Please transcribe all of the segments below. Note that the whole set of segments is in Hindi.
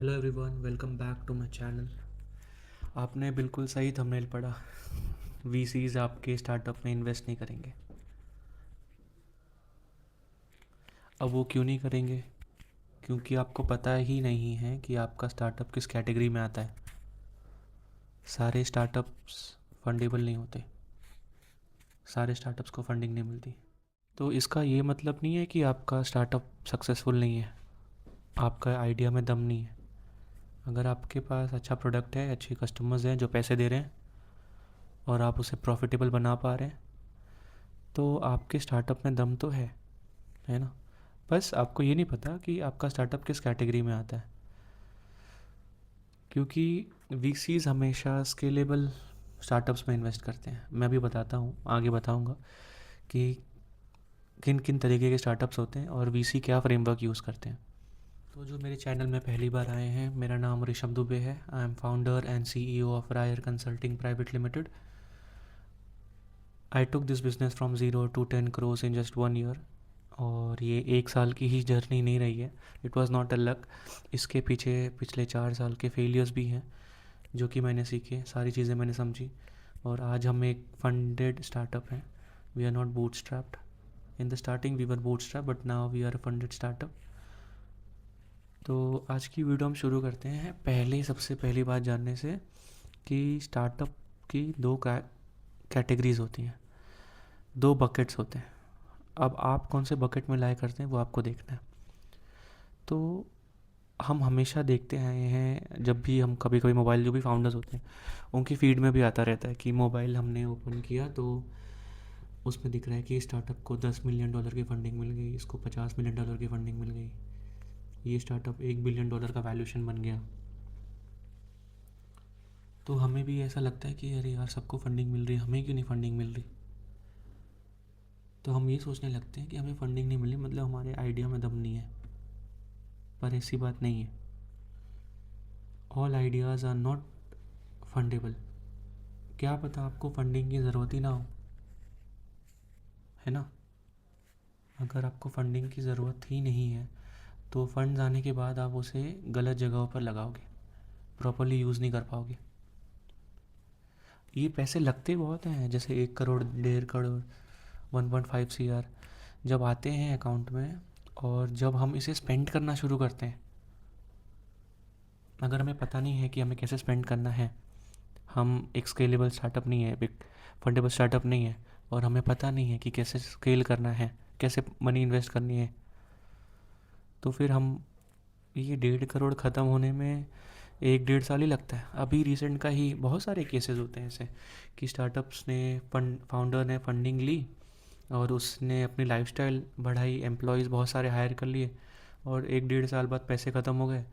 Hello everyone, welcome back to my channel. आपने बिल्कुल सही थंबनेल पढ़ा। वीसीज आपके स्टार्टअप में इन्वेस्ट नहीं करेंगे। अब वो क्यों नहीं करेंगे? क्योंकि आपको पता ही नहीं है कि आपका स्टार्टअप किस कैटेगरी में आता है। सारे स्टार्टअप्स फंडेबल नहीं होते, सारे स्टार्टअप्स को फंडिंग नहीं मिलती। तो इसका ये मतलब नहीं है कि आपका स्टार्टअप सक्सेसफुल नहीं है, आपका आइडिया में दम नहीं है। अगर आपके पास अच्छा प्रोडक्ट है, अच्छे कस्टमर्स हैं जो पैसे दे रहे हैं और आप उसे प्रॉफिटेबल बना पा रहे हैं, तो आपके स्टार्टअप में दम तो है ना। बस आपको ये नहीं पता कि आपका स्टार्टअप किस कैटेगरी में आता है, क्योंकि वीसीज हमेशा स्केलेबल स्टार्टअप्स में इन्वेस्ट करते हैं। मैं भी बताता हूँ, आगे बताऊँगा कि किन किन तरीके के स्टार्टअप्स होते हैं और वीसी क्या फ्रेमवर्क यूज़ करते हैं। तो जो मेरे चैनल में पहली बार आए हैं, मेरा नाम ऋषभ दुबे है। I am founder and CEO of Rayar consulting private limited. I took this business from zero to 10 crore in just 1 year. और ये एक साल की ही जर्नी नहीं रही है, it was not a luck. इसके पीछे पिछले 4 साल के फेलियर्स भी हैं जो कि मैंने सीखे, सारी चीज़ें मैंने समझी। और आज हम एक फंडेड स्टार्टअप हैं। We are not bootstrapped. In the starting we were bootstrap, but now we are a funded startup. तो आज की वीडियो हम शुरू करते हैं पहले सबसे पहली बात जानने से कि स्टार्टअप की दो कैटेगरीज होती हैं, दो बकेट्स होते हैं। अब आप कौन से बकेट में लाया करते हैं वो आपको देखना है। तो हम हमेशा देखते आए हैं, जब भी हम कभी कभी मोबाइल, जो भी फाउंडर्स होते हैं उनकी फीड में भी आता रहता है कि मोबाइल हमने ओपन किया तो उसमें दिख रहा है कि स्टार्टअप को $10 मिलियन की फंडिंग मिल गई, इसको $50 मिलियन की फंडिंग मिल गई, ये स्टार्टअप $1 बिलियन का वैल्यूएशन बन गया। तो हमें भी ऐसा लगता है कि अरे यार, सबको फंडिंग मिल रही है, हमें क्यों नहीं फंडिंग मिल रही। तो हम ये सोचने लगते हैं कि हमें फंडिंग नहीं मिली मतलब हमारे आइडिया में दम नहीं है। पर ऐसी बात नहीं है। All ideas are not fundable. क्या पता आपको फंडिंग की ज़रूरत ही ना हो, है ना। अगर आपको फंडिंग की ज़रूरत ही नहीं है तो फंड्स आने के बाद आप उसे गलत जगहों पर लगाओगे, प्रॉपरली यूज़ नहीं कर पाओगे। ये पैसे लगते बहुत हैं, जैसे 1 करोड़, 1.5 करोड़, 1.5 CR जब आते हैं अकाउंट में, और जब हम इसे स्पेंड करना शुरू करते हैं, अगर हमें पता नहीं है कि हमें कैसे स्पेंड करना है, हम एक स्केलेबल स्टार्टअप नहीं है, एक फंडेबल स्टार्टअप नहीं है, और हमें पता नहीं है कि कैसे स्केल करना है, कैसे मनी इन्वेस्ट करनी है, तो फिर हम, ये 1.5 करोड़ ख़त्म होने में 1 डेढ़ साल ही लगता है। अभी रिसेंट का ही बहुत सारे केसेस होते हैं ऐसे कि स्टार्टअप्स ने फाउंडर ने फंडिंग ली और उसने अपनी लाइफस्टाइल बढ़ाई, एम्प्लॉयज़ बहुत सारे हायर कर लिए, और 1 डेढ़ साल बाद पैसे ख़त्म हो गए।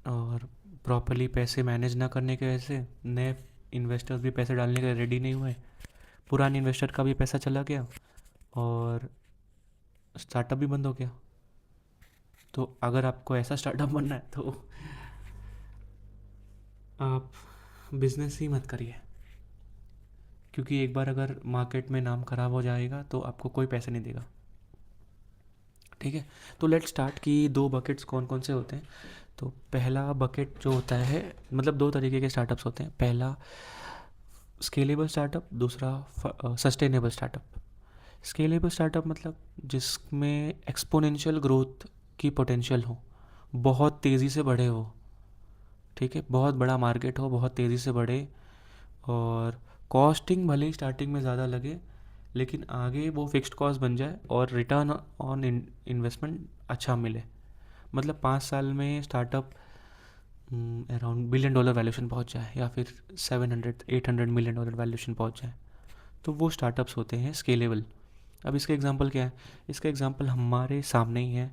और प्रॉपरली पैसे मैनेज ना करने की वजह से नए इन्वेस्टर्स भी पैसे डालने के रेडी नहीं हुए, पुराने इन्वेस्टर का भी पैसा चला गया और स्टार्टअप भी बंद हो गया। तो अगर आपको ऐसा स्टार्टअप बनना है तो आप बिज़नेस ही मत करिए, क्योंकि एक बार अगर मार्केट में नाम ख़राब हो जाएगा तो आपको कोई पैसे नहीं देगा। ठीक है, तो लेट स्टार्ट कि दो बकेट्स कौन कौन से होते हैं। तो पहला बकेट जो होता है, मतलब दो तरीके के स्टार्टअप्स होते हैं। पहला स्केलेबल स्टार्टअप, दूसरा सस्टेनेबल स्टार्टअप। स्केलेबल स्टार्टअप मतलब जिसमें एक्सपोनेंशियल ग्रोथ की पोटेंशियल हो, बहुत तेज़ी से बढ़े वो। ठीक है, बहुत बड़ा मार्केट हो, बहुत तेज़ी से बढ़े, और कॉस्टिंग भले ही स्टार्टिंग में ज़्यादा लगे लेकिन आगे वो फिक्स्ड कॉस्ट बन जाए और रिटर्न ऑन इन्वेस्टमेंट अच्छा मिले। मतलब 5 साल में स्टार्टअप अराउंड $1 बिलियन वैल्यूशन पहुंच जाए, या फिर 700-800 मिलियन वैल्यूशन पहुंच जाए, तो वो स्टार्टअप्स होते हैं स्केलेबल। अब इसका एग्जांपल क्या है? इसका एग्जांपल हमारे सामने ही है।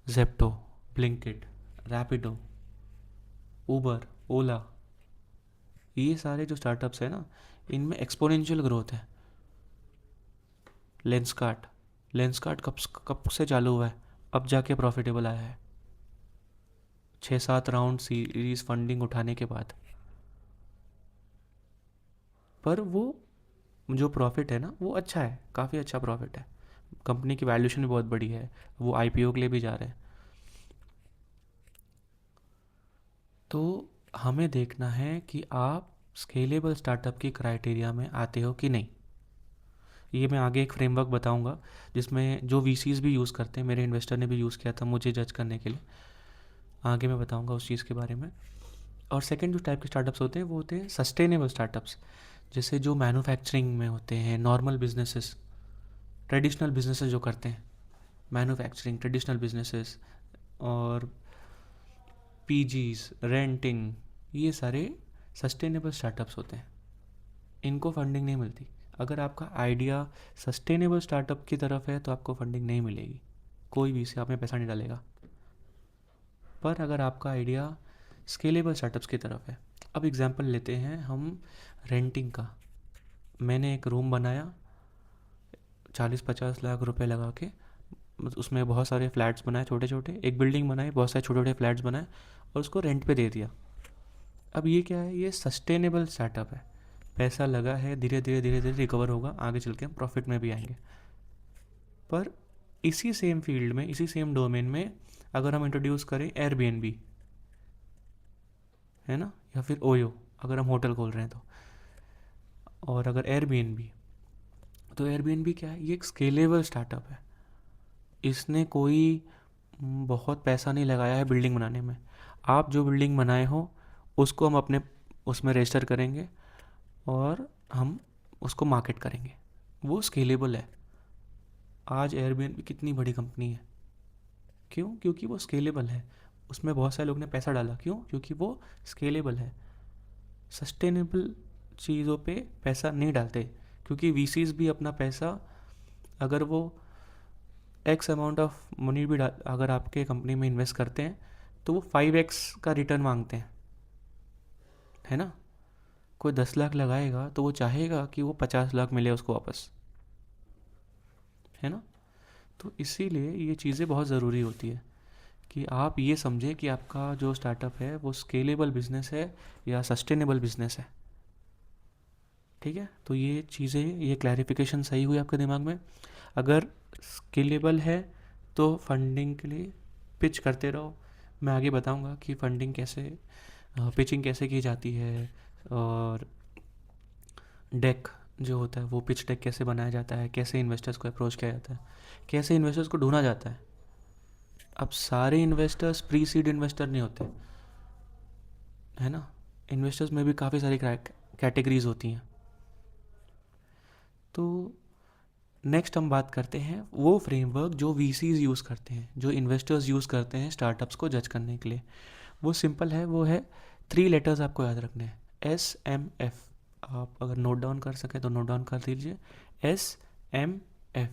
जेप्टो, ब्लिंकिट, रैपिडो, ऊबर, ओला, ये सारे जो स्टार्टअप्स हैं ना, इनमें एक्सपोनेंशियल ग्रोथ है। लेंसकार्ट, लेंसकार्ट कब कब से चालू हुआ है, अब जाके प्रॉफिटेबल आया है, 6-7 राउंड सीरीज फंडिंग उठाने के बाद। पर वो जो प्रॉफिट है ना, वो अच्छा है, काफ़ी अच्छा प्रॉफिट है। कंपनी की वैल्यूशन भी बहुत बड़ी है, वो आईपीओ के लिए भी जा रहे हैं। तो हमें देखना है कि आप स्केलेबल स्टार्टअप की क्राइटेरिया में आते हो कि नहीं। ये मैं आगे एक फ्रेमवर्क बताऊंगा जिसमें जो वीसीज भी यूज़ करते हैं, मेरे इन्वेस्टर ने भी यूज़ किया था मुझे जज करने के लिए। आगे मैं बताऊंगा उस चीज़ के बारे में। और सेकंड जो टाइप के स्टार्टअप्स होते हैं वो होते हैं सस्टेनेबल स्टार्टअप्स, जैसे जो मैन्युफैक्चरिंग में होते हैं, नॉर्मल बिजनेसेस, ट्रेडिशनल बिजनेसेस जो करते हैं, मैन्युफैक्चरिंग, ट्रेडिशनल बिजनेसेस और पीजीज, रेंटिंग, ये सारे सस्टेनेबल स्टार्टअप्स होते हैं। इनको फंडिंग नहीं मिलती। अगर आपका आइडिया सस्टेनेबल स्टार्टअप की तरफ है तो आपको फंडिंग नहीं मिलेगी, कोई भी से आप में पैसा नहीं डालेगा। पर अगर आपका आइडिया स्केलेबल स्टार्टअप्स की तरफ है, अब एग्जांपल लेते हैं हम रेंटिंग का। मैंने एक रूम बनाया 40-50 लाख रुपए लगा के, उसमें बहुत सारे फ्लैट्स बनाए छोटे छोटे, एक बिल्डिंग बनाई, बहुत सारे छोटे छोटे फ्लैट्स बनाए और उसको रेंट पे दे दिया। अब ये क्या है, ये सस्टेनेबल स्टार्टअप है। पैसा लगा है, धीरे धीरे रिकवर होगा, आगे चल के हम प्रॉफिट में भी आएंगे। पर इसी सेम फील्ड में, इसी सेम डोमेन में अगर हम इंट्रोड्यूस करें एयरबीएनबी, है ना, या फिर ओयो, अगर हम होटल खोल रहे हैं तो, और अगर एयरबीएनबी, तो एयरबीएनबी क्या है, ये एक स्केलेबल स्टार्टअप है। इसने कोई बहुत पैसा नहीं लगाया है बिल्डिंग बनाने में। आप जो बिल्डिंग बनाए हो उसको हम अपने उसमें रजिस्टर करेंगे और हम उसको मार्केट करेंगे, वो स्केलेबल है। आज एयरबीएनबी कितनी बड़ी कंपनी है, क्यों? क्योंकि वो स्केलेबल है। उसमें बहुत सारे लोग ने पैसा डाला, क्यों? क्योंकि वो स्केलेबल है। सस्टेनेबल चीज़ों पे पैसा नहीं डालते, क्योंकि वीसीज भी अपना पैसा, अगर वो एक्स अमाउंट ऑफ मनी भी अगर आपके कंपनी में इन्वेस्ट करते हैं तो वो 5x का रिटर्न मांगते हैं, है ना। कोई 10 लाख लगाएगा तो वो चाहेगा कि वो 50 लाख मिले उसको वापस, है ना। तो इसीलिए ये चीज़ें बहुत ज़रूरी होती है कि आप ये समझें कि आपका जो स्टार्टअप है वो स्केलेबल बिजनेस है या सस्टेनेबल बिजनेस है। ठीक है, तो ये चीज़ें, ये क्लैरिफिकेशन सही हुई आपके दिमाग में। अगर स्केलेबल है तो फंडिंग के लिए पिच करते रहो। मैं आगे बताऊंगा कि फंडिंग कैसे, पिचिंग कैसे की जाती है, और डेक जो होता है वो पिच डेक कैसे बनाया जाता है, कैसे इन्वेस्टर्स को अप्रोच किया जाता है, कैसे इन्वेस्टर्स को ढूंढा जाता है। अब सारे इन्वेस्टर्स प्री सीड इन्वेस्टर नहीं होते, है ना। इन्वेस्टर्स में भी काफ़ी सारी कैटेगरीज होती हैं। तो नेक्स्ट हम बात करते हैं वो फ्रेमवर्क जो वीसीज यूज़ करते हैं, जो इन्वेस्टर्स यूज़ करते हैं स्टार्टअप्स को जज करने के लिए। वो सिंपल है, वो है 3 लेटर्स आपको याद रखने हैं, SMF। आप अगर नोट डाउन कर सकें तो नोट डाउन कर दीजिए, SMF।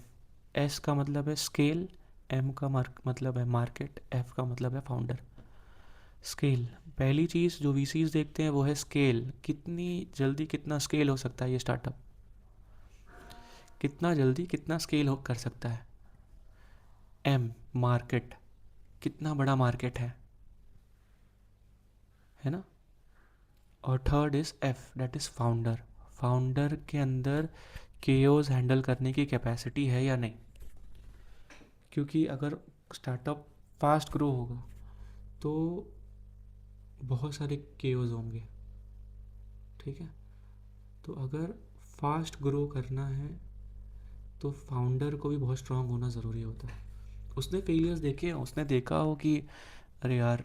एस का मतलब है स्केल, एम का मतलब है मार्केट, एफ का मतलब है फाउंडर। स्केल, पहली चीज़ जो वीसीज देखते हैं वो है स्केल, कितनी जल्दी कितना स्केल हो सकता है ये स्टार्टअप, कितना जल्दी कितना स्केल हो कर सकता है। एम, मार्केट, कितना बड़ा मार्केट है ना। और third is F, that is founder, founder के अंदर केओस हैंडल करने की कैपेसिटी है या नहीं। क्योंकि अगर स्टार्टअप फास्ट ग्रो होगा तो बहुत सारे केओस होंगे, ठीक है। तो अगर फास्ट ग्रो करना है तो फाउंडर को भी बहुत स्ट्रांग होना ज़रूरी होता है। उसने फेलियर्स देखे हैं, उसने देखा हो कि अरे यार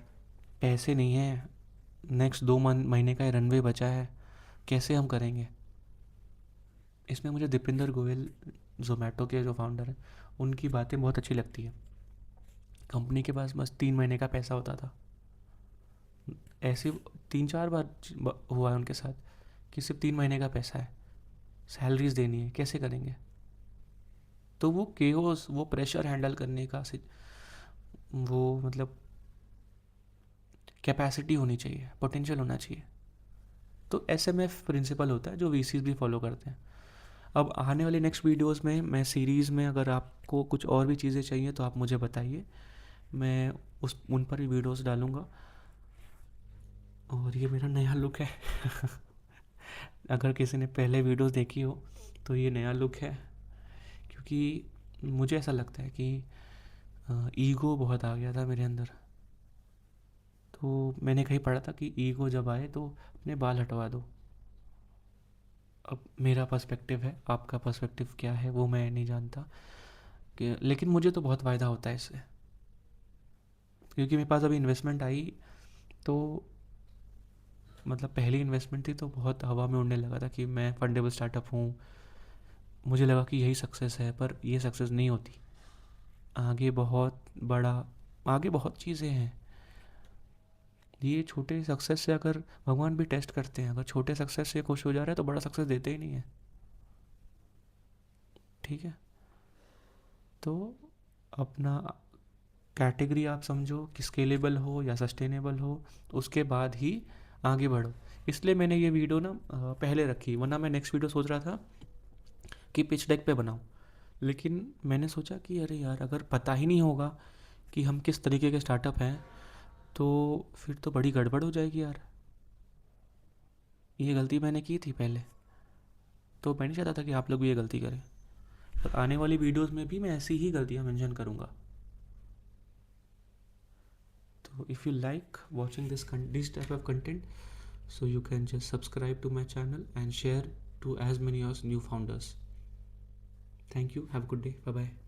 पैसे नहीं है, नेक्स्ट 2 महीने का रनवे बचा है, कैसे हम करेंगे। इसमें मुझे दीपेंद्र गोयल, जोमेटो के जो फाउंडर हैं, उनकी बातें बहुत अच्छी लगती है। कंपनी के पास बस 3 महीने का पैसा होता था। ऐसे 3-4 बार हुआ है उनके साथ कि सिर्फ 3 महीने का पैसा है, सैलरीज देनी है, कैसे करेंगे। तो वो केओस, वो प्रेशर हैंडल करने का वो मतलब कैपेसिटी होनी चाहिए, पोटेंशियल होना चाहिए। तो SMF प्रिंसिपल होता है जो वीसीज भी फॉलो करते हैं। अब आने वाले नेक्स्ट वीडियोस में मैं सीरीज़ में, अगर आपको कुछ और भी चीज़ें चाहिए तो आप मुझे बताइए, मैं उन पर ही वीडियोस डालूँगा। और ये मेरा नया लुक है अगर किसी ने पहले वीडियोस देखी हो तो ये नया लुक है, क्योंकि मुझे ऐसा लगता है कि ईगो बहुत आ गया था मेरे अंदर। तो मैंने कहीं पढ़ा था कि ईगो जब आए तो अपने बाल हटवा दो। अब मेरा पर्सपेक्टिव है, आपका पर्सपेक्टिव क्या है वो मैं नहीं जानता, कि लेकिन मुझे तो बहुत फ़ायदा होता है इससे, क्योंकि मेरे पास अभी इन्वेस्टमेंट आई तो मतलब पहली इन्वेस्टमेंट थी तो बहुत हवा में उड़ने लगा था कि मैं फंडेबल स्टार्टअप हूँ, मुझे लगा कि यही सक्सेस है, पर ये सक्सेस नहीं होती। आगे बहुत बड़ा, आगे बहुत चीज़ें हैं। ये छोटे सक्सेस से अगर भगवान भी टेस्ट करते हैं, अगर छोटे सक्सेस से खुश हो जा रहे हैं तो बड़ा सक्सेस देते ही नहीं है। ठीक है, तो अपना कैटेगरी आप समझो कि स्केलेबल हो या सस्टेनेबल हो, उसके बाद ही आगे बढ़ो। इसलिए मैंने ये वीडियो ना पहले रखी, वरना मैं नेक्स्ट वीडियो सोच रहा था कि पिच डेक पे बनाऊँ। लेकिन मैंने सोचा कि अरे यार, अगर पता ही नहीं होगा कि हम किस तरीके के स्टार्टअप हैं तो फिर तो बड़ी गड़बड़ हो जाएगी यार। ये गलती मैंने की थी पहले, तो मैं नहीं चाहता था कि आप लोग भी ये गलती करें। और आने वाली वीडियोस में भी मैं ऐसी ही गलतियाँ मेंशन करूँगा। तो if you like watching this type of content, so you can just subscribe to my channel and share to as many as new founders. Thank you, have a good day, bye bye.